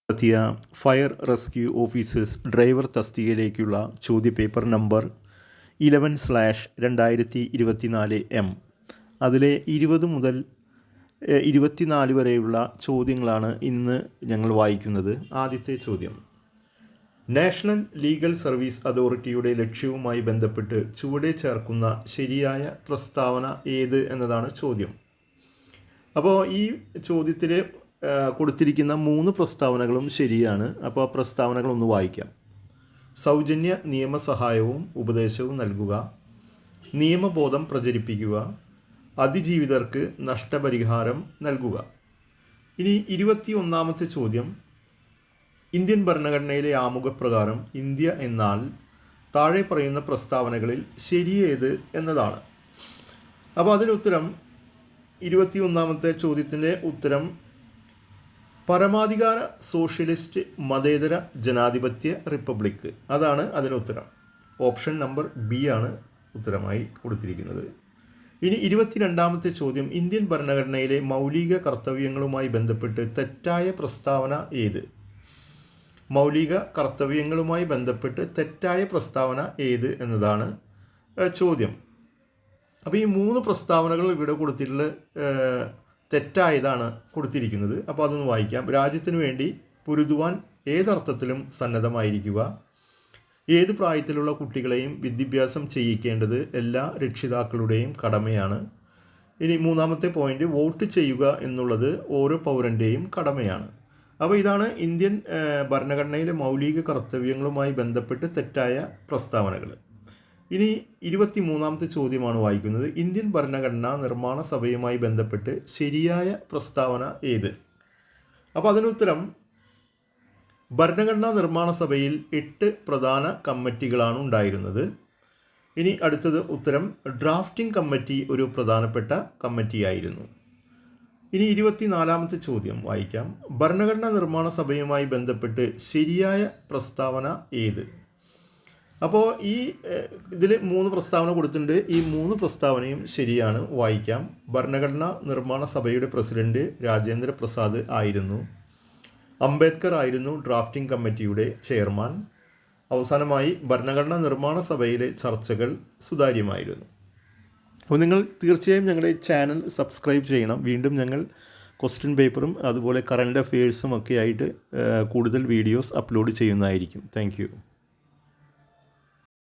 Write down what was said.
നടത്തിയ fire rescue officers driver തസ്തികയിലേക്കുള്ള ചോദ്യപേപ്പർ number 11/2024 M. അതിലെ 20 മുതൽ 24 വരെയുള്ള ചോദ്യങ്ങളാണ് ഇന്ന് ഞങ്ങൾ വായിക്കുന്നത്. ആദ്യത്തെ ചോദ്യം: നാഷണൽ ലീഗൽ സർവീസ് അതോറിറ്റിയുടെ ലക്ഷ്യവുമായി ബന്ധപ്പെട്ട് ചുവടെ ചേർക്കുന്ന ശരിയായ പ്രസ്താവന ഏത് എന്നതാണ് ചോദ്യം. അപ്പോൾ ഈ ചോദ്യത്തിൽ കൊടുത്തിരിക്കുന്ന 3 പ്രസ്താവനകളും ശരിയാണ്. അപ്പോൾ ആ പ്രസ്താവനകളൊന്ന് വായിക്കാം. സൗജന്യ നിയമസഹായവും ഉപദേശവും നൽകുക, നിയമബോധം പ്രചരിപ്പിക്കുക, അതിജീവിതർക്ക് നഷ്ടപരിഹാരം നൽകുക. ഇനി 21ാമത്തെ ചോദ്യം: ഇന്ത്യൻ ഭരണഘടനയിലെ ആമുഖപ്രകാരം ഇന്ത്യ എന്നാൽ താഴെ പറയുന്ന പ്രസ്താവനകളിൽ ശരിയേത് എന്നതാണ്. അപ്പോൾ അതിനുത്തരം 21ാമത്തെ ചോദ്യത്തിൻ്റെ ഉത്തരം പരമാധികാര സോഷ്യലിസ്റ്റ് മതേതര ജനാധിപത്യ റിപ്പബ്ലിക്ക്, അതാണ് അതിനുത്തരം. ഓപ്ഷൻ നമ്പർ ബി ആണ് ഉത്തരമായി കൊടുത്തിരിക്കുന്നത്. ഇനി 22ാമത്തെ ചോദ്യം: ഇന്ത്യൻ ഭരണഘടനയിലെ മൗലിക കർത്തവ്യങ്ങളുമായി ബന്ധപ്പെട്ട് തെറ്റായ പ്രസ്താവന ഏത്? മൗലിക കർത്തവ്യങ്ങളുമായി ബന്ധപ്പെട്ട് തെറ്റായ പ്രസ്താവന ഏത് എന്നതാണ് ചോദ്യം. അപ്പോൾ ഈ 3 പ്രസ്താവനകൾ ഇവിടെ കൊടുത്തിട്ടുള്ള തെറ്റായതാണ് കൊടുത്തിരിക്കുന്നത്. അപ്പോൾ അതൊന്ന് വായിക്കാം. രാജ്യത്തിനു വേണ്ടി പൊരുതുവാൻ ഏതർത്ഥത്തിലും സന്നദ്ധമായിരിക്കുക, ഏത് പ്രായത്തിലുള്ള കുട്ടികളെയും വിദ്യാഭ്യാസം ചെയ്യിക്കേണ്ടത് എല്ലാ രക്ഷിതാക്കളുടെയും കടമയാണ്. ഇനി 3ാമത്തെ പോയിന്റ്: വോട്ട് ചെയ്യുക എന്നുള്ളത് ഓരോ പൗരൻ്റെയും കടമയാണ്. അപ്പോൾ ഇതാണ് ഇന്ത്യൻ ഭരണഘടനയിലെ മൗലിക കർത്തവ്യങ്ങളുമായി ബന്ധപ്പെട്ട് തെറ്റായ പ്രസ്താവനകൾ. ഇനി 23ാമത്തെ ചോദ്യമാണ് വായിക്കുന്നത്. ഇന്ത്യൻ ഭരണഘടനാ നിർമ്മാണ സഭയുമായി ബന്ധപ്പെട്ട് ശരിയായ പ്രസ്താവന ഏത്? അപ്പോൾ അതിനുത്തരം ഭരണഘടനാ നിർമ്മാണ സഭയിൽ 8 പ്രധാന കമ്മിറ്റികളാണ് ഉണ്ടായിരുന്നത്. ഇനി അടുത്തത് ഉത്തരം ഡ്രാഫ്റ്റിംഗ് കമ്മിറ്റി ഒരു പ്രധാനപ്പെട്ട കമ്മിറ്റിയായിരുന്നു. ഇനി 24ാമത്തെ ചോദ്യം വായിക്കാം. ഭരണഘടനാ നിർമ്മാണ സഭയുമായി ബന്ധപ്പെട്ട് ശരിയായ പ്രസ്താവന ഏത്? അപ്പോൾ ഈ ഇതിൽ 3 പ്രസ്താവന കൊടുത്തിട്ടുണ്ട്. ഈ 3 പ്രസ്താവനയും ശരിയാണ്. വായിക്കാം. ഭരണഘടനാ നിർമ്മാണ സഭയുടെ പ്രസിഡന്റ് രാജേന്ദ്ര പ്രസാദ് ആയിരുന്നു. അംബേദ്കർ ആയിരുന്നു ഡ്രാഫ്റ്റിംഗ് കമ്മിറ്റിയുടെ ചെയർമാൻ. അവസാനമായി ഭരണഘടനാ നിർമ്മാണ സഭയിലെ ചർച്ചകൾ സുതാര്യമായിരുന്നു. അപ്പോൾ നിങ്ങൾ തീർച്ചയായും ഞങ്ങളുടെ ചാനൽ സബ്സ്ക്രൈബ് ചെയ്യണം. വീണ്ടും ഞങ്ങൾ ക്വസ്റ്റ്യൻ പേപ്പറും അതുപോലെ കറണ്ട് അഫെയേഴ്സും ഒക്കെ ആയിട്ട് കൂടുതൽ വീഡിയോസ് അപ്ലോഡ് ചെയ്യുന്നതായിരിക്കും. Thank you.